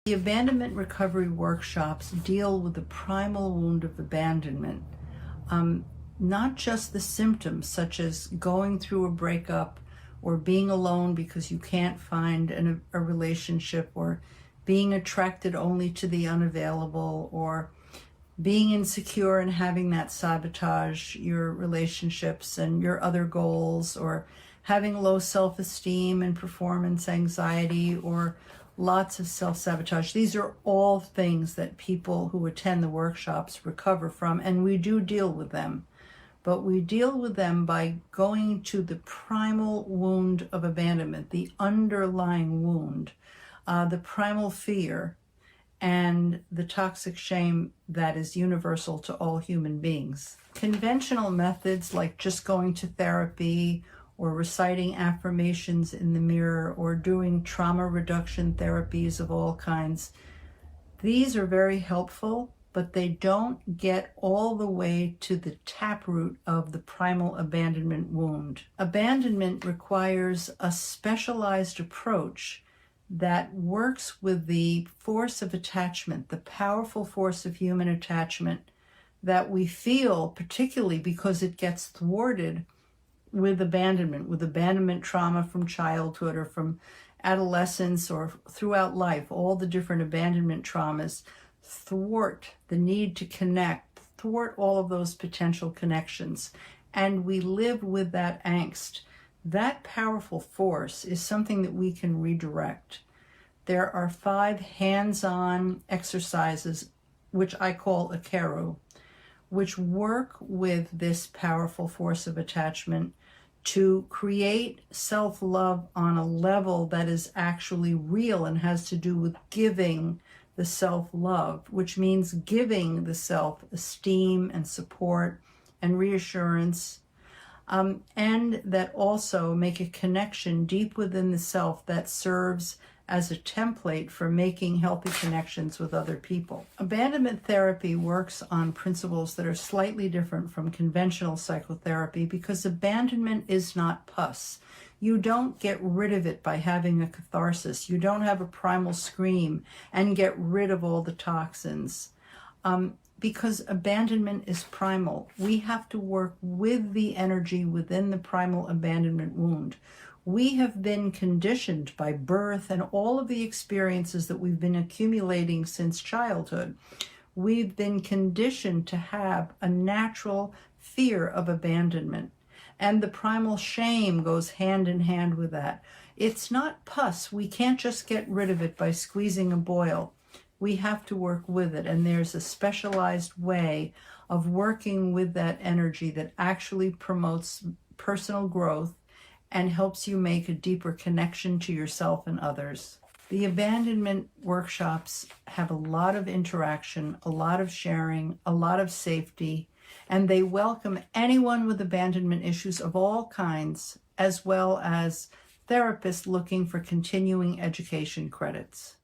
The abandonment recovery workshops deal with the primal wound of abandonment, not just the symptoms such as going through a breakup or being alone because you can't find a relationship, or being attracted only to the unavailable, or being insecure and having that sabotage your relationships and your other goals, or having low self-esteem and performance anxiety, or lots of self-sabotage. These are all things that people who attend the workshops recover from, and we do deal with them. But we deal with them by going to the primal wound of abandonment, the underlying wound, the primal fear, and the toxic shame that is universal to all human beings. Conventional methods like just going to therapy, or reciting affirmations in the mirror, or doing trauma reduction therapies of all kinds, these are very helpful, but they don't get all the way to the taproot of the primal abandonment wound. Abandonment requires a specialized approach that works with the force of attachment, the powerful force of human attachment that we feel, particularly because it gets thwarted with abandonment trauma from childhood or from adolescence or throughout life. All the different abandonment traumas thwart the need to connect, thwart all of those potential connections, and we live with that angst. That powerful force is something that we can redirect. There are 5 hands-on exercises, which I call Akeru, which work with this powerful force of attachment to create self-love on a level that is actually real and has to do with giving the self-love, which means giving the self-esteem and support and reassurance, and that also make a connection deep within the self that serves as a template for making healthy connections with other people. Abandonment therapy works on principles that are slightly different from conventional psychotherapy because abandonment is not pus. You don't get rid of it by having a catharsis. You don't have a primal scream and get rid of all the toxins. Because abandonment is primal. We have to work with the energy within the primal abandonment wound. We have been conditioned by birth and all of the experiences that we've been accumulating since childhood. We've been conditioned to have a natural fear of abandonment. And the primal shame goes hand in hand with that. It's not pus. We can't just get rid of it by squeezing a boil. We have to work with it. And there's a specialized way of working with that energy that actually promotes personal growth and helps you make a deeper connection to yourself and others. The abandonment workshops have a lot of interaction, a lot of sharing, a lot of safety, and they welcome anyone with abandonment issues of all kinds, as well as therapists looking for continuing education credits.